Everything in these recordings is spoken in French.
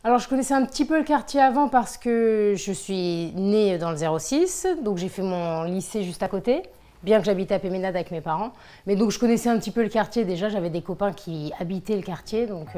Alors je connaissais un petit peu le quartier avant parce que je suis née dans le 06, donc j'ai fait mon lycée juste à côté, bien que j'habitais à Péménade avec mes parents. Mais donc je connaissais un petit peu le quartier déjà, j'avais des copains qui habitaient le quartier, donc...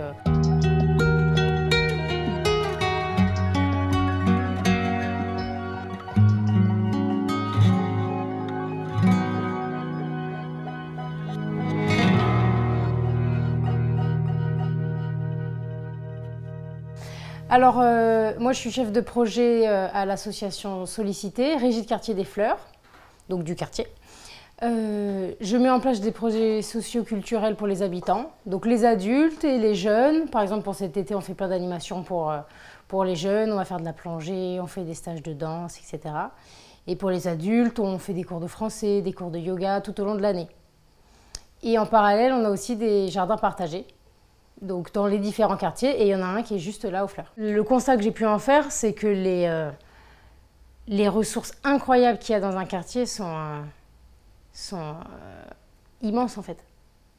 Alors, moi, je suis chef de projet à l'association Sollicité, Régie de quartier des Fleurs, donc du quartier. Je mets en place des projets socio-culturels pour les habitants, donc les adultes et les jeunes. Par exemple, pour cet été, on fait plein d'animations pour les jeunes. On va faire de la plongée, on fait des stages de danse, etc. Et pour les adultes, on fait des cours de français, des cours de yoga tout au long de l'année. Et en parallèle, on a aussi des jardins partagés, donc dans les différents quartiers, et il y en a un qui est juste là aux Fleurs. Le constat que j'ai pu en faire, c'est que les ressources incroyables qu'il y a dans un quartier sont immenses en fait,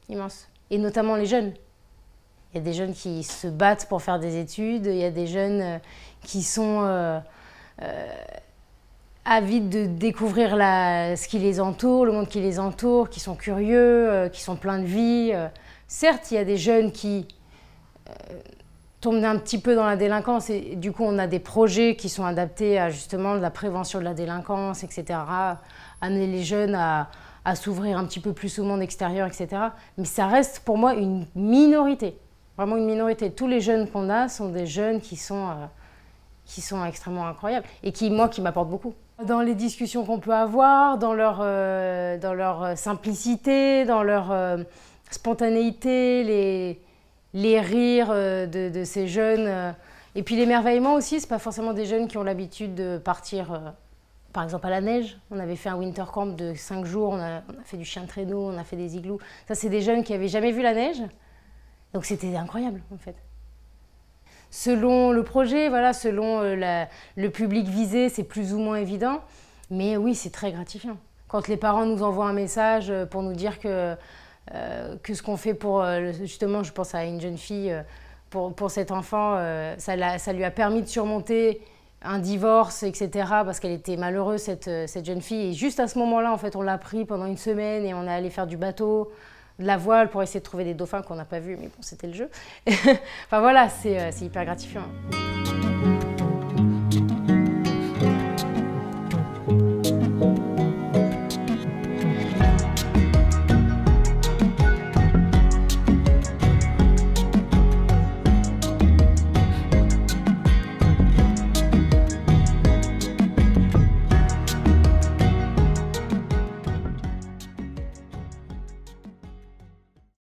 immenses. Et notamment les jeunes. Il y a des jeunes qui se battent pour faire des études, il y a des jeunes qui sont avides de découvrir ce qui les entoure, le monde qui les entoure, qui sont curieux, qui sont pleins de vie. Certes, il y a des jeunes qui tombent un petit peu dans la délinquance et du coup, on a des projets qui sont adaptés à justement de la prévention de la délinquance, etc. Amener les jeunes à s'ouvrir un petit peu plus au monde extérieur, etc. Mais ça reste pour moi une minorité, vraiment une minorité. Tous les jeunes qu'on a sont des jeunes qui sont extrêmement incroyables et qui m'apportent beaucoup. Dans les discussions qu'on peut avoir, dans leur simplicité, dans leur spontanéité, les rires de ces jeunes. Et puis l'émerveillement aussi, c'est pas forcément des jeunes qui ont l'habitude de partir, par exemple à la neige. On avait fait un winter camp de 5 jours, on a fait du chien de traîneau, on a fait des igloos. Ça, c'est des jeunes qui n'avaient jamais vu la neige. Donc c'était incroyable en fait. Selon le projet, voilà, selon le public visé, c'est plus ou moins évident. Mais oui, c'est très gratifiant. Quand les parents nous envoient un message pour nous dire que ce qu'on fait pour, justement, je pense à une jeune fille, pour cet enfant, ça lui a permis de surmonter un divorce, etc. parce qu'elle était malheureuse, cette jeune fille. Et juste à ce moment-là, en fait, on l'a pris pendant une semaine et on est allé faire du bateau, de la voile pour essayer de trouver des dauphins qu'on n'a pas vus, mais bon, c'était le jeu. Enfin voilà, c'est hyper gratifiant.